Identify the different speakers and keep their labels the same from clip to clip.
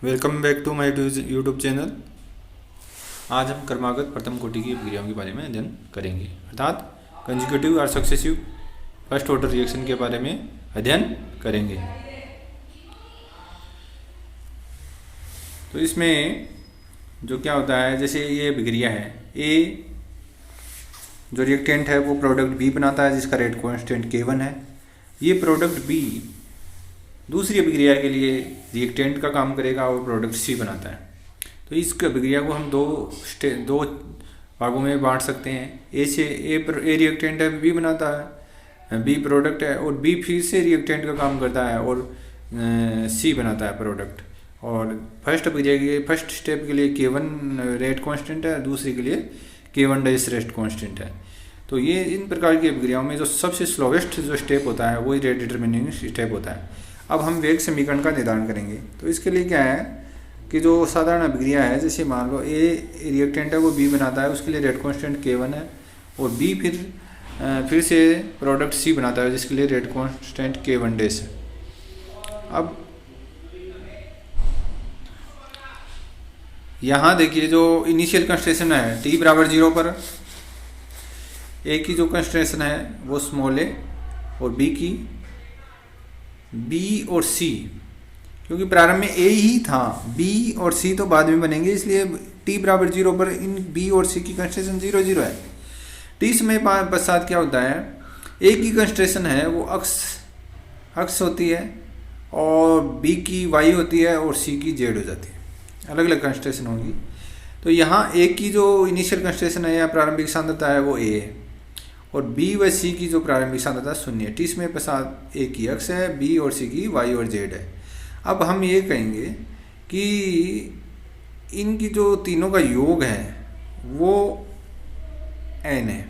Speaker 1: Welcome back to my YouTube channel. आज हम क्रमागत प्रथम कोटि की प्रक्रियाओं के बारे में अध्ययन करेंगे, अर्थात कंजिक्यूटिव और सक्सेसिव फर्स्ट ऑर्डर रिएक्शन के बारे में अध्ययन करेंगे। तो इसमें जो क्या होता है, जैसे ये अभिक्रिया है, ए जो रिएक्टेंट है वो प्रोडक्ट बी बनाता है जिसका रेट कांस्टेंट K1 है। ये प्रोडक्ट बी दूसरी अभिक्रिया के लिए रिएक्टेंट का काम करेगा और प्रोडक्ट सी बनाता है। तो इस अभिक्रिया को हम दो भागों में बांट सकते हैं। ए रिएक्टेंट है, बी बनाता है, बी प्रोडक्ट है, और बी फिर से रिएक्टेंट का काम करता है और सी बनाता है प्रोडक्ट। और फर्स्ट अभिक्रिया के फर्स्ट स्टेप के लिए K1 रेट कांस्टेंट है, दूसरे के लिए K1 डैश रेट कांस्टेंट है। तो ये इन प्रकार की अभिक्रियाओं में जो सबसे स्लोवेस्ट जो स्टेप होता है वही रेट डिटर्मिनिंग स्टेप होता है। अब हम वेग समीकरण का निर्धारण करेंगे। तो इसके लिए क्या है कि जो साधारण अभिक्रिया है, जैसे मान लो ए रिएक्टेंट है वो बी बनाता है, उसके लिए रेट कांस्टेंट K1 है, और बी फिर से प्रोडक्ट सी बनाता है जिसके लिए रेट कांस्टेंट K1 डैश है। अब यहाँ देखिए जो इनिशियल कंस्ट्रेशन है t बराबर 0 पर ए की जो कंस्ट्रेशन है वो स्मॉल ए, और बी और सी, क्योंकि प्रारंभ में ए ही था, बी और सी तो बाद में बनेंगे, इसलिए t बराबर 0 पर इन बी और सी की कंस्ट्रेशन 0 0 है। t समय पश्चात क्या होता है, ए की कंस्ट्रेशन है वो अक्स होती है, और बी की वाई होती है, और सी की जेड हो जाती है, अलग अलग कंस्ट्रेशन होगी। तो यहाँ ए की जो इनिशियल कंस्ट्रेशन है या प्रारंभिक सांद्रता है वो ए है, और बी व सी की जो प्रारंभिक सांद्रता शून्य है। टी में पश्चात ए की अक्स है, बी और सी की वाई और जेड है। अब हम ये कहेंगे कि इनकी जो तीनों का योग है वो एन है,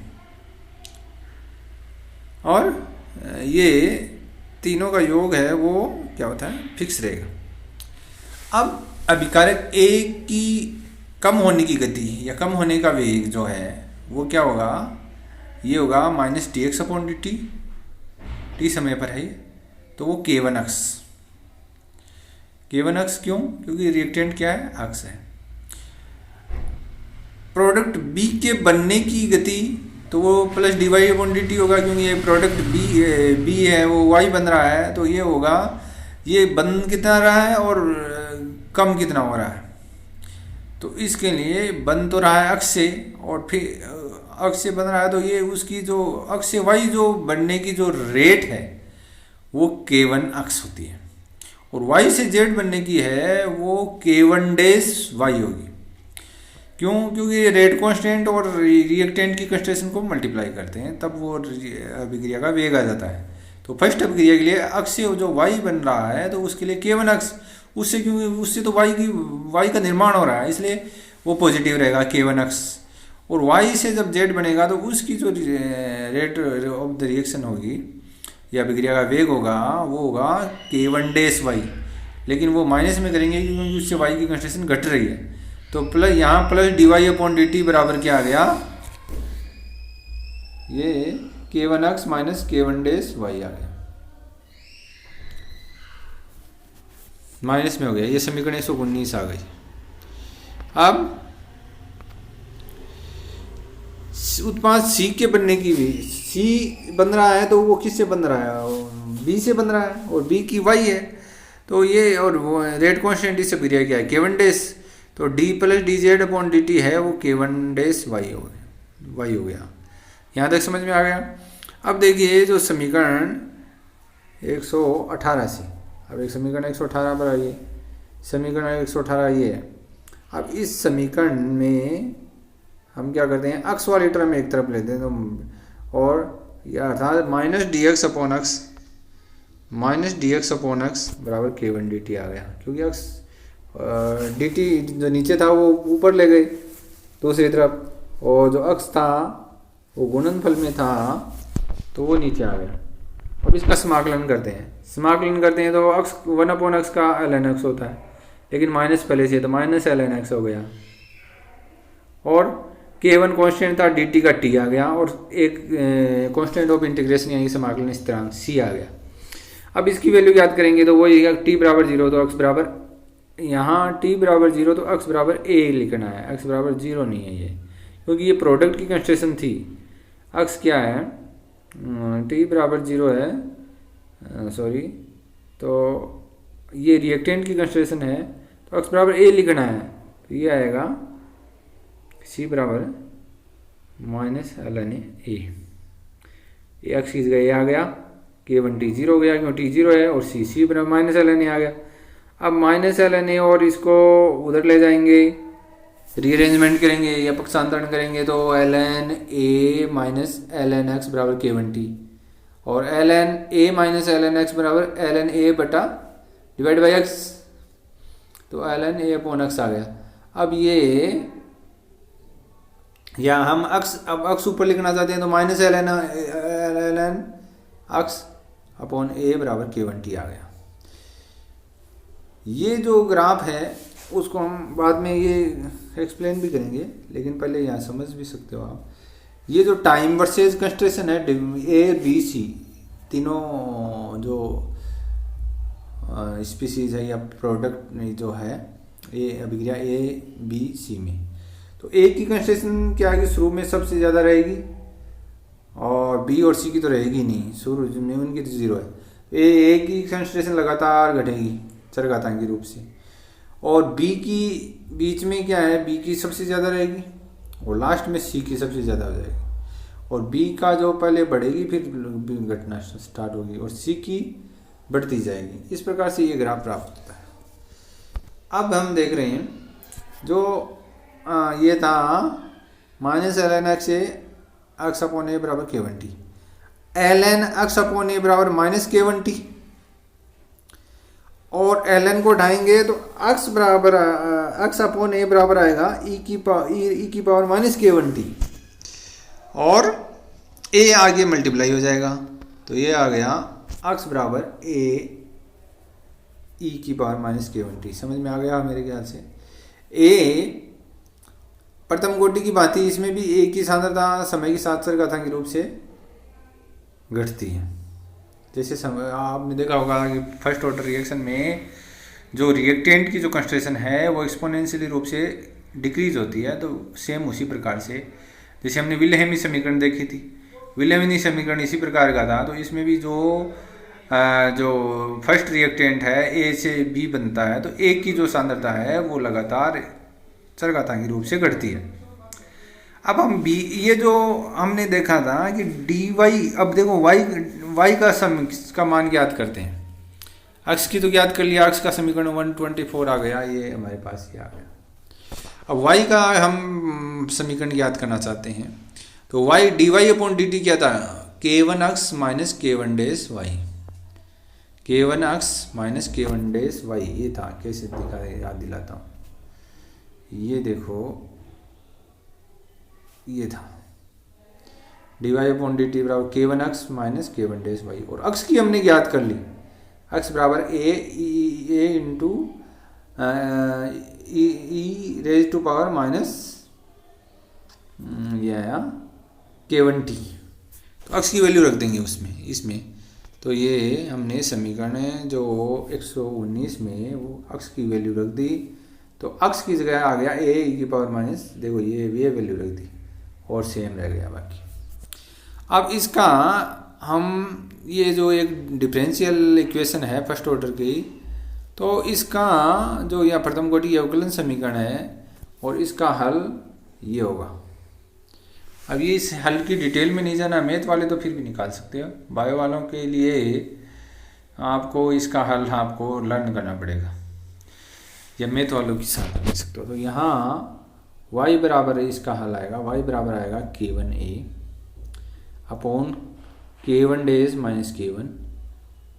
Speaker 1: और ये तीनों का योग है वो क्या होता है, फिक्स रहेगा। अब अभिकारक ए की कम होने की गति या कम होने का वेग जो है वो क्या होगा, ये होगा minus dx upon dt, T समय पर है, तो वो K1 अक्स क्यों, क्योंकि रिएक्टेंट क्या है, अक्स है। प्रोडक्ट B के बनने की गति तो वो प्लस dy अपॉन dt होगा, क्योंकि ये प्रोडक्ट B है वो y बन रहा है, तो ये होगा, ये बन कितना रहा है और कम कितना हो रहा है। तो इसके लिए बन तो रहा है अक्स से, और फिर अक्स से बन रहा है, तो ये उसकी जो अक्स से वाई जो बनने की जो रेट है वो K1 अक्स होती है, और वाई से जेड बनने की है वो K1 डैश वाई होगी। क्यों, क्योंकि रेट कांस्टेंट और रिएक्टेंट की कंस्ट्रेशन को मल्टीप्लाई करते हैं तब वो अभिक्रिया का वेग आ जाता है। तो फर्स्ट अभिक्रिया के लिए अक्स से जो वाई बन रहा है तो उसके लिए K1 अक्स, उससे क्योंकि उससे तो वाई का निर्माण हो रहा है, इसलिए वो पॉजिटिव रहेगा K1 अक्स। और y से जब z बनेगा तो उसकी जो रेट ऑफ द रिएक्शन होगी या अभिक्रिया का वेग होगा वो होगा K1 डैश y, लेकिन वो माइनस में करेंगे क्योंकि उससे y की कंस्ट्रेशन घट रही है। तो प्लस यहाँ प्लस dy अपॉन dt बराबर क्या आ गया, ये K1 x minus K1 dash y आ गया, माइनस में हो गया, ये समीकरण 119 आ गई। अब उत्पाद C के बनने की भी, C बन रहा है तो वो किससे बन रहा है, B से बन रहा है, और B की Y है, तो ये और वो रेट कांस्टेंट इस अभिक्रिया क्या है, K1 डैश, तो D plus D Z upon d T है वो K1 डैश वाई हो गया। यहाँ तक समझ में आ गया। अब देखिए जो समीकरण 118 से, अब एक समीकरण 118 पर आइए, समीकरण 118 ये है। अब इस समीकरण में हम क्या करते हैं, अक्स वाली टर्म एक तरफ लेते हैं, तो और अर्थात minus D x upon x बराबर K1 dt आ गया, क्योंकि अक्स dt जो नीचे था वो ऊपर ले गए दूसरी तरफ, और जो अक्स था वो गुणनफल में था तो वो नीचे आ गया। अब इसका समाकलन करते हैं तो अक्स 1 अपॉन एक्स का ln x होता है, लेकिन माइनस पहले से तो माइनस ln x हो गया, और K1 कांस्टेंट था, dt का t आ गया, और एक कांस्टेंट ऑफ इंटीग्रेशन यानी समाकलन स्थिरांक c आ गया। अब इसकी वैल्यू याद करेंगे तो वही t बराबर 0, तो x बराबर यहाँ t बराबर 0 तो x बराबर a लिखना है, x बराबर 0 नहीं है ये, क्योंकि ये प्रोडक्ट की कंस्ट्रेशन थी। x क्या है, t बराबर 0 है, सॉरी, तो ये रिएक्टेंट की कंस्ट्रेशन है, तो x बराबर a लिखना है, तो ये आएगा c बराबर माइनस ln a। ये x की जगह a आ गया, k1t 0 हो गया क्योंकि t 0 है, और c बराबर माइनस ln a आ गया। अब माइनस ln a और इसको उधर ले जाएंगे, रीअरेंजमेंट करेंगे या पक्षांतरण करेंगे, तो ln a minus ln x बराबर k1t, और ln a minus ln x बराबर ln a बटा डिवाइड बाई x, तो ln a अपॉन x आ गया। अब ये या हम अब x ऊपर लिखना चाहते हैं तो minus ln x upon a बराबर k1t आ गया। ये जो ग्राफ है उसको हम बाद में ये एक्सप्लेन भी करेंगे, लेकिन पहले यहाँ समझ भी सकते हो आप। ये जो टाइम वर्सेस कंस्ट्रेशन है ए बी सी, तीनों जो स्पीसीज है या प्रोडक्ट जो है ए अभिक्रिया ए बी सी में, तो ए की कंस्ट्रेशन क्या है, शुरू में सबसे ज़्यादा रहेगी, और बी और सी की तो रहेगी नहीं, शुरू में उनकी तो 0 है। ए की कंस्ट्रेशन लगातार घटेगी चरघातांकी रूप से, और बी की बीच में क्या है, बी की सबसे ज़्यादा रहेगी, और लास्ट में सी की सबसे ज़्यादा हो जाएगी, और बी का जो पहले बढ़ेगी फिर घटना स्टार्ट होगी, और सी की बढ़ती जाएगी। इस प्रकार से ये ग्राफ प्राप्त होता है। अब हम देख रहे हैं जो ये था minus ln x x upon a बराबर k1t, ln x upon a बराबर माइनस k1t, और ln को उठाएंगे तो x बराबर x अपॉन ए बराबर आएगा e की पावर माइनस k1t, और a आगे मल्टीप्लाई हो जाएगा, तो ये आ गया x बराबर a e की पावर माइनस k1t। समझ में आ गया मेरे ख्याल से। a प्रथम कोटि की बात ही, इसमें भी a की सांद्रता समय के साथ चरघातांकी रूप से घटती है। जैसे समय आपने देखा होगा कि फर्स्ट ऑर्डर रिएक्शन में जो रिएक्टेंट की जो कंस्ट्रेशन है वो एक्सपोनेंशियली रूप से डिक्रीज होती है, तो सेम उसी प्रकार से जैसे हमने विल्हेमी समीकरण देखी थी, विल्हेमी समीकरण इसी प्रकार का था। तो इसमें भी जो फर्स्ट रिएक्टेंट है ए से बी बनता है, तो ए की जो सांद्रता है वो लगातार चरघातांकी रूप से घटती है। अब हम बी, ये जो हमने देखा था कि डी वाई, अब देखो वाई का मान ज्ञात करते हैं, अक्स की तो ज्ञात कर लिया, अक्स का समीकरण 124 आ गया, ये हमारे पास ये आ गया। अब वाई का हम समीकरण ज्ञात करना चाहते हैं, तो y d y upon d t क्या था, k1 x minus k1 dash y, k1 x minus k1 dash y, ये था। कैसे दिखा याद दिलाता हूँ, ये देखो ये था d y upon d t बराबर k1 x minus k1 dash Y, और अक्स की हमने ज्ञात कर ली, x बराबर a into e raise to power minus ये आया k1t, तो अक्स की वैल्यू रख देंगे इसमें। तो ये हमने समीकरण जो 119 में वो अक्स की वैल्यू रख दी, तो अक्स की जगह आ गया ए की पावर माइनस, देखो ये वैल्यू रख दी और सेम रह गया बाकी। अब इसका हम ये जो एक डिफरेंशियल इक्वेशन है फर्स्ट ऑर्डर की, तो इसका जो यह प्रथम कोटि अवकलन समीकरण है और इसका हल ये होगा। अब ये इस हल की डिटेल में नहीं जाना, मैथ वाले तो फिर भी निकाल सकते हो, बायो वालों के लिए आपको इसका हल आपको लर्न करना पड़ेगा, या मैथ वालों की सहायता ले सकते हो। तो यहाँ y बराबर इसका हल आएगा, y बराबर आएगा k1a upon k1 dash minus k1,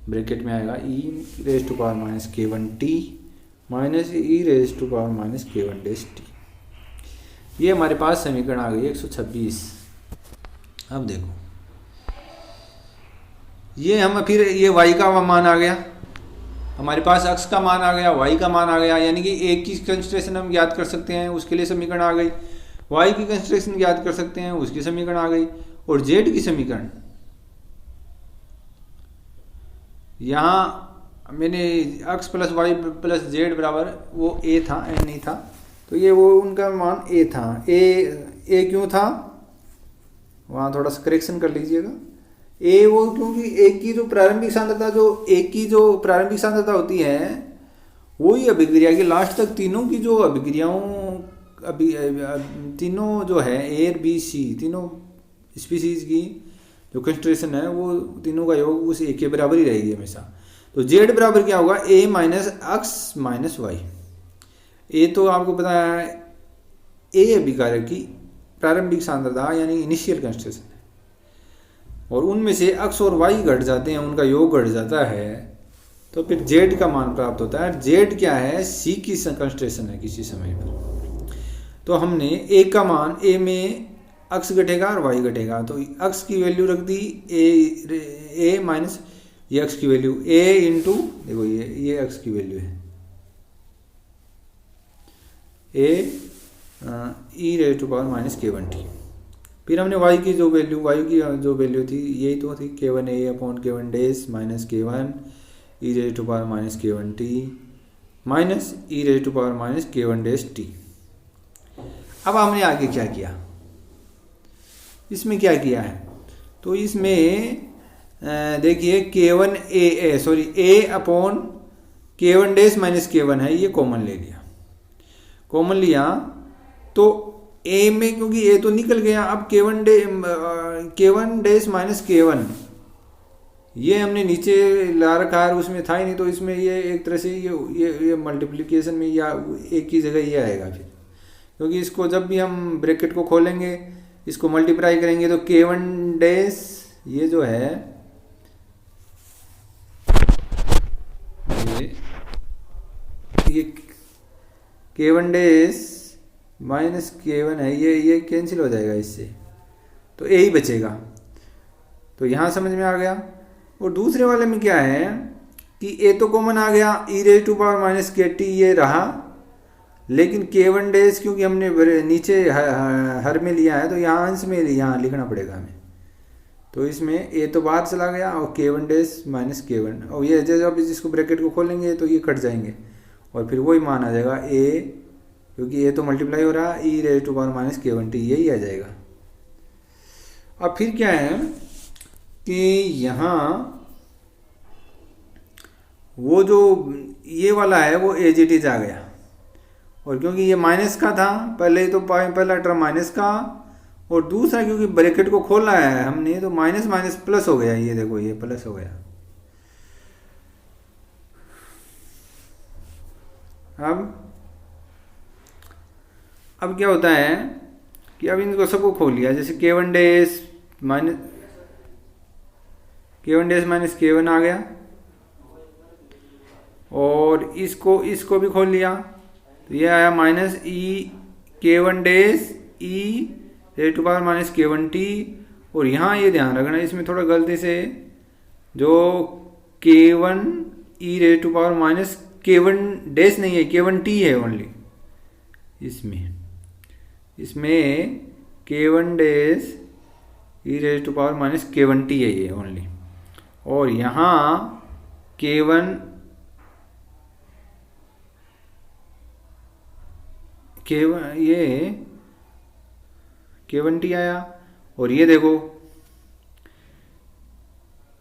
Speaker 1: bracket में आएगा e raise to power minus k1t minus e raise to power minus k1 dash t। ये हमारे पास समीकरण आ गई 126। अब देखो ये हम फिर ये y का मान आ गया, हमारे पास x का मान आ गया, y का मान आ गया, यानी कि a की कंस्ट्रेशन हम ज्ञात कर सकते हैं, उसके लिए समीकरण आ गई, y की कंस्ट्रेशन ज्ञात कर सकते हैं, उसकी समीकरण आ गई, और z की समीकरण यहाँ मैंने x plus y plus z बराबर वो a था, n नहीं था, तो ये वो उनका मान a था। a क्यों था, वहाँ थोड़ा सा करेक्शन कर लीजिएगा। a वो क्योंकि एक की जो प्रारंभिक सांद्रता, जो एक की जो प्रारंभिक सांद्रता होती है वही अभिक्रिया की लास्ट तक तीनों की जो अभिक्रियाओं तीनों जो है ए बी सी तीनों स्पीसीज की जो कंसंट्रेशन है वो तीनों का योग उस ए के बराबर ही रहेगी हमेशा। तो जेड बराबर क्या होगा, ए माइनस एक्स माइनस वाई। ए तो आपको पता है ए अभिकारक की प्रारंभिक सांद्रता यानी इनिशियल कंसंट्रेशन है, और उनमें से एक्स और वाई घट जाते हैं, उनका योग घट जाता है, तो फिर जेड का मान प्राप्त होता है। जेड क्या है, सी की कंसंट्रेशन है किसी समय पर। तो हमने ए का मान, ए में एक्स घटेगा और वाई घटेगा, तो एक्स की वैल्यू रख दी ए माइनस ये एक्स की वैल्यू ए इंटू, देखो ये एक्स की वैल्यू है a e raise to power minus k1t। फिर हमने y की जो वैल्यू, थी यही तो थी k1a upon k1 dash minus k1 e raise to power minus k1t minus e raise to power minus k1 dash t। अब हमने आगे क्या किया, इसमें क्या किया है, तो इसमें देखिए a upon k1 dash minus k1 है, ये कॉमन ले लिया तो a में, क्योंकि a तो निकल गया, अब k1 डेज माइनस k1 ये हमने नीचे ला रखा है, उसमें था ही नहीं, तो इसमें ये एक तरह से ये मल्टीप्लिकेशन में या एक की जगह ये आएगा फिर, क्योंकि इसको जब भी हम ब्रैकेट को खोलेंगे इसको मल्टीप्लाई करेंगे तो k1 डेज ये जो है ये k1 डेज माइनस k1 है, ये कैंसिल हो जाएगा इससे, तो a ही बचेगा। तो यहाँ समझ में आ गया। और दूसरे वाले में क्या है कि a तो कॉमन आ गया, e raise to power minus kt ये रहा, लेकिन k1 डेज क्योंकि हमने नीचे हर में लिया है तो यहाँ अंश में यहाँ लिखना पड़ेगा हमें, तो इसमें a तो बाहर चला गया और k1 डेज माइनस k1, और ये जब इसको ब्रैकेट को खोलेंगे तो ये कट जाएंगे और फिर वही मान आ जाएगा a, क्योंकि a तो मल्टीप्लाई हो रहा है, e raise to power minus k1t यही आ जाएगा। अब फिर क्या है कि यहाँ वो जो ये वाला है वो एज इट इज आ गया, और क्योंकि ये माइनस का था पहले, तो पहला टर्म माइनस का, और दूसरा क्योंकि ब्रैकेट को खोला है हमने तो माइनस माइनस प्लस हो गया, ये देखो ये प्लस हो गया। अब क्या होता है कि अब इनको सबको खोल लिया, जैसे k1 डेज माइनस k1 आ गया, और इसको भी खोल लिया, तो ये आया minus e k1 dash e raise to power minus k1t। और यहाँ ये ध्यान रखना, इसमें थोड़ा गलती से जो k1 e raise to power minus k1 dash नहीं है, k1t है ओनली, इसमें k1 dash e raise to power minus k1t है ये ओनली, और यहाँ k1 ये k1t आया, और ये देखो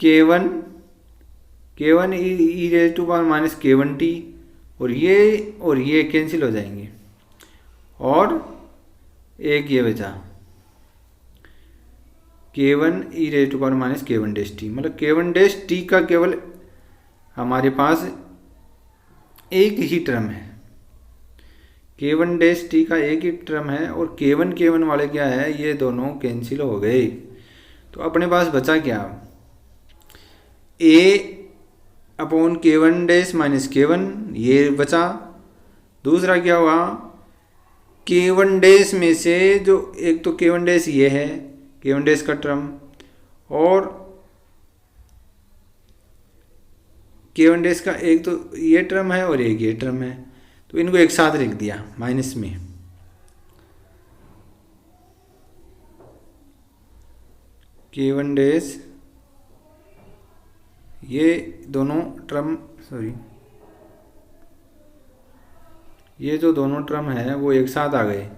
Speaker 1: k1 e raise to power minus k1t, और ये कैंसिल हो जाएंगे, और एक ये बचा k1 e raise to power minus k1 dash t, मतलब k1 डेज टी का केवल हमारे पास एक ही टर्म है, k1 डेज टी का एक ही टर्म है, और k1 वाले क्या है, ये दोनों कैंसिल हो गए। तो अपने पास बचा क्या, a upon k1 dash minus k1 ये बचा। दूसरा क्या हुआ, k1 डेज में से जो एक तो k1 डेज ये है, k1 डेज का टर्म, और k1 डेज का एक तो ये टर्म है और एक ये टर्म है, तो इनको एक साथ लिख दिया माइनस में। k1 डेज ये दोनों टर्म सॉरी, ये जो दोनों टर्म है वो एक साथ आ गए,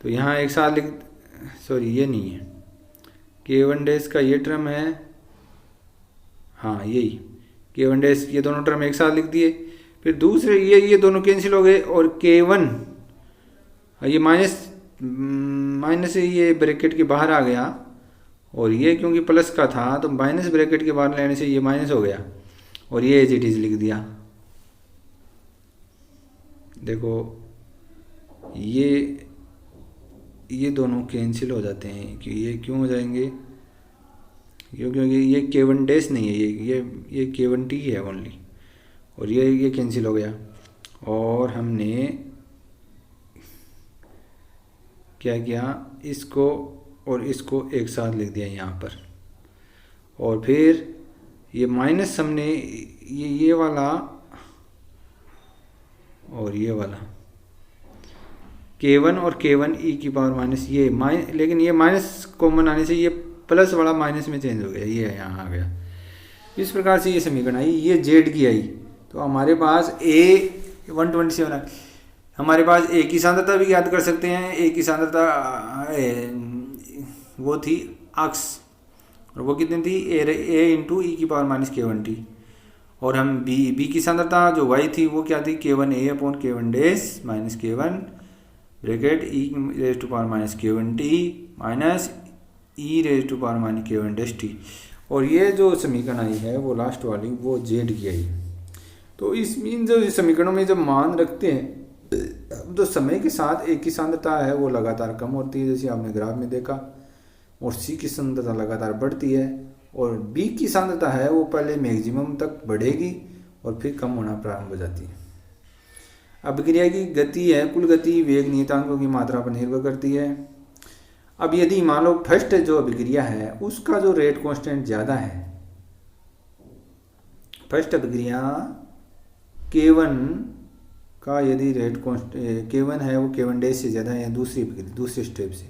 Speaker 1: तो यहाँ एक साथ लिख, सॉरी ये नहीं है, K1 डैश का ये टर्म है, हाँ यही K1 डैश, ये दोनों टर्म एक साथ लिख दिए। फिर दूसरे ये दोनों कैंसिल हो गए, और K1 ये माइनस से ये ब्रैकेट के बाहर आ गया, और ये क्योंकि प्लस का था तो माइनस ब्रैकेट के बाहर लेने से ये माइनस हो गया, और ये एज इट इज लिख दिया। देखो ये दोनों कैंसिल हो जाते हैं, कि ये क्यों हो जाएंगे, क्योंकि ये K1 डैश नहीं है, ये K1T है ओनली, और ये कैंसिल हो गया। और हमने क्या किया, इसको और इसको एक साथ लिख दिया यहाँ पर, और फिर ये माइनस हमने ये वाला और ये वाला K1 और K1 e की पावर माइनस ये लेकिन ये माइनस कॉमन आने से ये प्लस वाला माइनस में चेंज हो गया, ये यहाँ आ गया। इस प्रकार से ये समीकरण आई, ये Z की आई। तो हमारे पास A127 है, हमारे पास A की सांद्रता भी याद कर सकते हैं। A की सांद्रता वो थी अक्स, और वो कितनी थी, A इंटू ई की पावर माइनस K1T। और हम B की सांद्रता जो Y थी वो क्या थी, K1A upon K1 dash minus K1 bracket e raise to power minus K1T minus e raise to power minus K1 dash T। और ये जो समीकरण आई है वो लास्ट वाली वो Z की आई। तो इन जो समीकरणों में जब मान रखते हैं तो समय के साथ A की सांद्रता है वो लगातार कम होती है, जैसे आपने ग्राफ में देखा, और C की सांद्रता लगातार बढ़ती है, और B की सांद्रता है वो पहले मैक्सिमम तक बढ़ेगी और फिर कम होना प्रारंभ हो जाती है। अभिक्रिया की गति है, कुल गति वेग नियतांकों की मात्रा पर निर्भर करती है। अब यदि मान लो फर्स्ट जो अभिक्रिया है उसका जो रेट कांस्टेंट ज़्यादा है, फर्स्ट अभिक्रिया K1 का यदि रेट कांस्टेंट K1 है वो K1 डैश से ज़्यादा है दूसरे स्टेप से,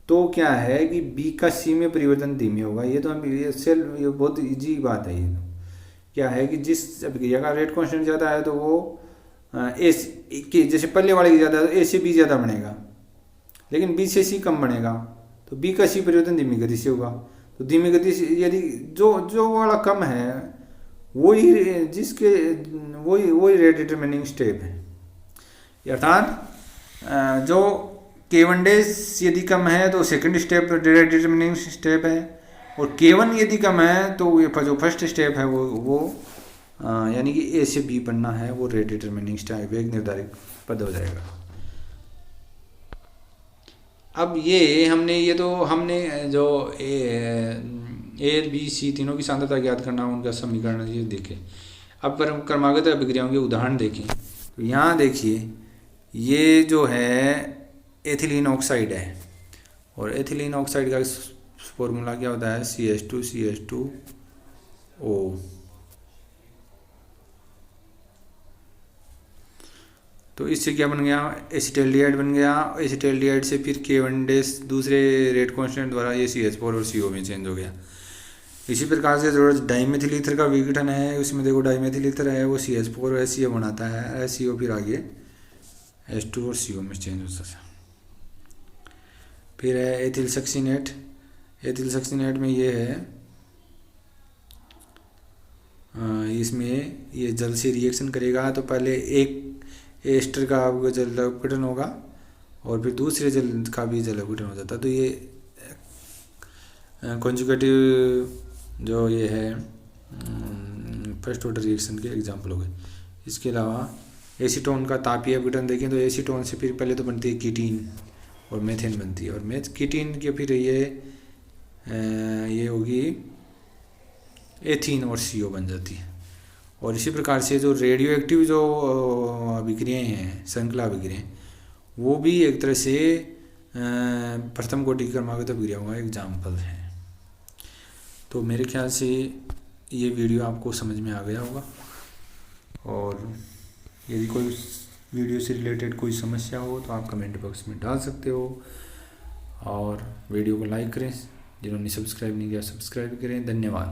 Speaker 1: तो क्या है कि B का C में परिवर्तन धीमे होगा। ये तो हम ये बहुत इजी बात है। ये तो क्या है कि जिस अभिक्रिया का रेट कांस्टेंट ज़्यादा है तो वो जैसे पहले वाले की ज़्यादा है तो A से B ज़्यादा बनेगा, लेकिन B से C कम बनेगा, तो B का C परिवर्तन धीमी गति से होगा। तो धीमी गति से यदि जो वाला कम है वही रेट डिटरमिनिंग स्टेप है, अर्थात जो K1 डैश यदि कम है तो second step rate determining step है, और K1 यदि कम है तो ये जो फर्स्ट स्टेप है वो यानी कि A से B बनना है वो रेट डिटरमिनिंग स्टेप, वेग निर्धारित पद हो जाएगा। अब हमने जो A B C तीनों की सांद्रता ज्ञात करना, उनका समीकरण ये देखें। अब क्रमागत अभिक्रियाओं के उदाहरण देखें, तो यहाँ देखिए ये जो है एथिलीन ऑक्साइड है, और एथिलीन ऑक्साइड का फॉर्मूला क्या होता है, CH2CH2O। तो इससे क्या बन गया, एसिटाल्डिहाइड बन गया। एसिटाल्डिहाइड से फिर K1 डैश दूसरे रेट कांस्टेंट द्वारा ये CH4 और CO में चेंज हो गया। इसी प्रकार से जो डाइमेथिल ईथर का विघटन है उसमें देखो डाइमेथिल ईथर है वो CH4 और HCO बनाता है, HCO फिर आगे H2 और CO में चेंज होता है। फिर है एथिल सक्सिनेट। एथिल सक्सिनेट में ये है इसमें ये जल से रिएक्शन करेगा, तो पहले एक एस्टर का जल अपघटन होगा और फिर दूसरे जल का भी जल अपघटन हो जाता है। तो ये कॉन्जुगेटिव जो ये है फर्स्ट ऑर्डर रिएक्शन के एग्जाम्पल हो गए। इसके अलावा एसीटोन का तापीय अपघटन देखें तो एसीटोन से फिर पहले तो बनती है कीटीन और मेथेन बनती है, और कीटीन के फिर ये होगी एथीन और CO बन जाती है। और इसी प्रकार से जो रेडियो एक्टिव जो अभिक्रियाएँ हैं, श्रृंखला अभिक्रियाएँ, वो भी एक तरह से प्रथम कोटि की क्रमागत अभिक्रियाओं का एग्जाम्पल है। तो मेरे ख्याल से ये वीडियो आपको समझ में आ गया होगा, और यदि कोई वीडियो से रिलेटेड कोई समस्या हो तो आप कमेंट बॉक्स में डाल सकते हो, और वीडियो को लाइक करें, जिन्होंने सब्सक्राइब नहीं किया सब्सक्राइब करें। धन्यवाद।